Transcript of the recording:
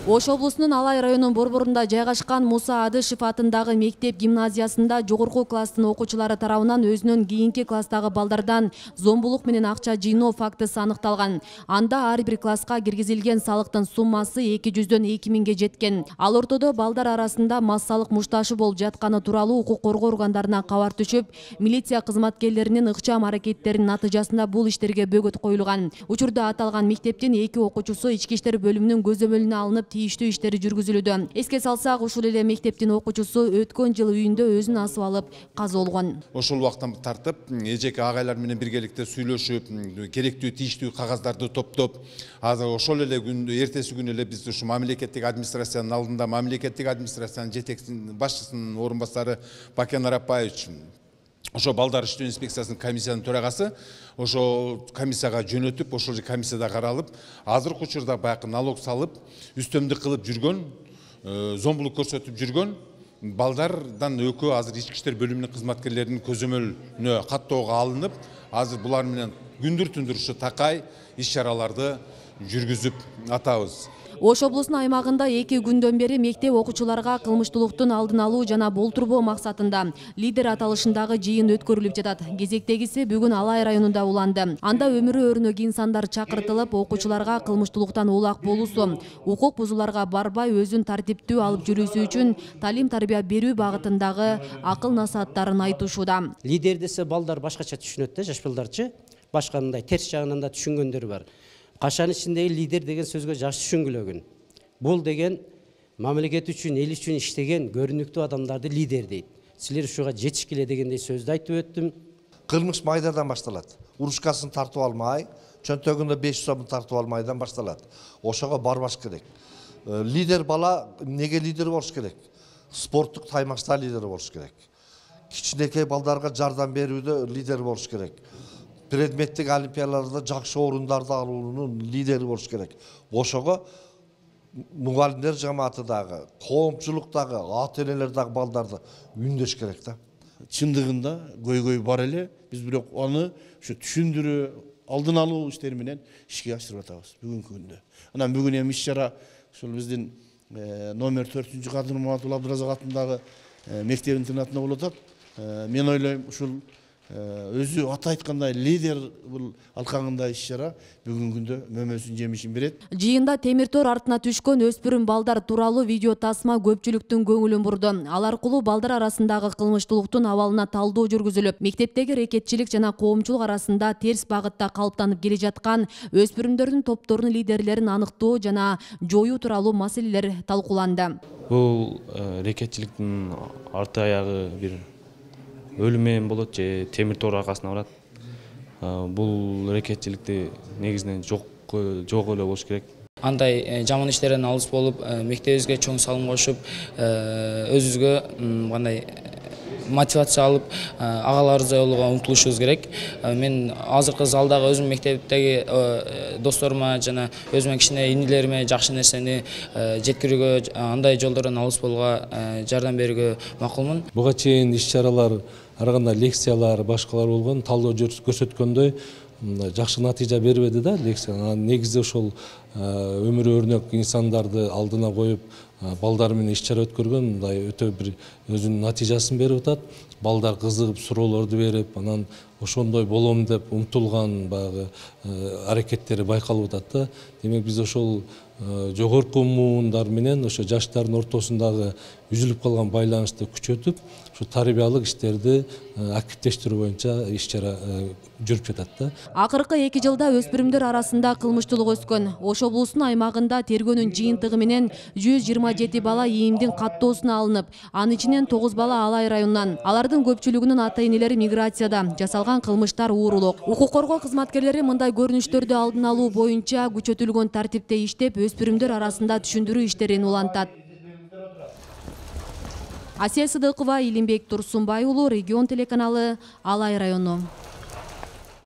Ош облусунун Алай районунун борборунда жайгашкан Муса Адышев атындагы мектеп гимназиясында жогорку класстын окуучулары тарабынан өзүнөн кийинки класстагы балдардан зомбулук менен акча жыйноо фактысы аныкталган. Анда ар бир класска киргизилген салыктын суммасы 200дөн 2000ге жеткен. Ал ортодо балдар арасында массалык мушташы болуп жатканы тууралуу укук коргоо органдарына кабар түшүп, милиция кызматкерлеринин ыкчам аракеттеринин натыйжасында бул иштерге бөгөт коюлган. Учурда аталган мектептин 2 окуучусу ички иштер бөлүмүнүн көзөмөлүнө алынып тийиштүү иштери жүргүзүлүүдө. Эске салсак, ушул эле мектептин окуучусу өткөн жыл үйүндө өзүн асып алып каза болгон. Ошол убактан тартып, эжеке агайлар менен биргеликте сүйлөшүп, керектүү тийиштүү кагаздарды топтоп, азыр ошол эле күн эртеси күнү эле биз ушу мамлекеттик администрациянын алдында мамлекеттик администрациянын жетекчисинин башчысынын орун басары Бакен Арапбаевич, ошо балдар иштөө инспекциясынын комиссиянын төрагасы ошо комиссияга жөнөтүп, ошол комиссияда каралып, азыркы учурда баягы налог салып, үстөмдүк кылып жүргөн, зомбулук көрсөтүп жүргөн балдардан экөө азыр ички иштер бөлүмүнүн кызматкерлеринин көзөмөлүнө каттоого алынып, азыр булар менен күндүр-түндүр ушу такай иш-чараларды жүргүзүп атабыз. Ош облусунун аймагында 2 күндөн бери мектеп окуучуларга кылмыштуулуктун алдын алуу жана болтурбоо максатында лидер аталышындагы жыйын өткөрүлүп жатат. Кезектегиси бүгүн Алай районунда уланды. Анда өмүрү өрнөк инсандар чакыртылып, окуучуларга кылмыштуулуктан улак болуусу, укук бузууларга барбай өзүн тартиптүү алып жүрүүсү үчүн талим-тарбия берүү багытындагы акыл-насааттарын айтышууда. Лидер десе балдар башкача түшүнөт да, жаш балдарчы. Башкандай терс жагынан да түшүнгөндөр бар. Кашан ичиндеги лидер деген сөзгө жакшы түшүнгүлөгүн. Бул деген мамлекет үчүн, эл үчүн иштеген көрүнүктүү адамдарды лидер дейт. Силер ушуга жетишкиле дегендей сөздү айтып өттүм. Кылмыш майдадан башталат. Урушкасын тартып алмай, чөнтөгүндө 500 сомун тартып алмайдан башталат. Ошого барбаш керек. Лидер бала неге лидер болуш керек? Спорттук таймашта лидер болуш керек. Кичинекей балдарга жардам берүүдө лидер болуш керек. Предметтик олимпиадаларда жакшы орундарды алуунун лидери болуш керек. Ошого мугалимдер жамааты дагы, коомчулуктагы, ата-энелер дагы балдарды үндөш керек да. Чындыгында көйгөй бар эле, биз бирок аны ушу түшүндүрүү, алдын алуу иштери менен ишке ашырып атабыз бүгүнкү күндө. Анан бүгүн эми иш-чара ушул биздин номер 4-Кадыр Маматулла Абдыразак атындагы мектеп интернатында болуп атат. Мен ойлойм, ушул өзү ата айткандай лидер бул алкагында иш-чара бүгүнкү күндө мөмөсүн жемишин берет. Жыйында темир тор артына түшкөн өспүрүм балдар тууралуу видео тасма көпчүлүктүн көңүлүн бурду. Ал аркылуу балдар арасындагы кылмыштуулуктун абалына талдоо жүргүзүлүп, мектептеги рекетчилик жана коомчулук арасында терс багытта калыптанып келе жаткан өспүрүмдөрдүн топторунун лидерлерин аныктоо жана жоюу тууралуу маселелер талкууланды. Бул рекетчиликтин арты аягы бир өлүм менен болот же темир тор аркасына барат. Бул рекетчиликти негизинен жок эле болуш керек. Андай жаман иштерден алыс болуп, мектебибизге чоң салым кошуп, өзүбүзгө кандай мотивация алып, агаларыбыздай болууга умтулушубуз керек. Мен азыркы залдагы өзүм мектептеги досторума жана өзүмөн кичине инилериме жакшы нерсени жеткирүүгө, андай жолдордон алыс болууга жардам берүүгө макулмун. Буга чейин иш-чаралар, ар кандай лекциялар, башкалар болгон, талдоо көрсөткөндөй жакшы натыйжа бербеди да лекция. Негизи ошол өмүрү өрнөк инсандарды алдына коюп, балдар менен иш-чара өткөргөн, мындай өтө бир өзүнүн натыйжасын берип атат. Балдар кызыгып, суроолорду берип, анан ошондой болом деп умтулган баягы аракеттери байкалып атат да. Демек биз ошол жогорку муундар менен ошо жаштардын ортосундагы үзүлүп калган байланышты күчөтүп, ушу тарбиялык иштерди активдештирүү боюнча иш-чара жүрүп жатат да. Акыркы 2 жылда өспүрүмдөр арасында кылмыштуулук өскөн. Ош облусунун аймагында тергөөнүн жыйынтыгы менен 127 бала ийимдин каттоосуна алынып, анын ичинен 9 бала Алай районунан. Алардын көпчүлүгүнүн ата-энелери миграцияда, жасалган кылмыштар уурулук. Укук коргоо кызматкерлери мындай көрүнүштөрдү алдын алуу боюнча күчөтүлгөн тартипте иштеп, өспүрүмдөр арасында түшүндүрүү иштерин улантат. Асия Сыдыкова, Илимбек Турсунбай уулу, Регион телеканалы, Алай району.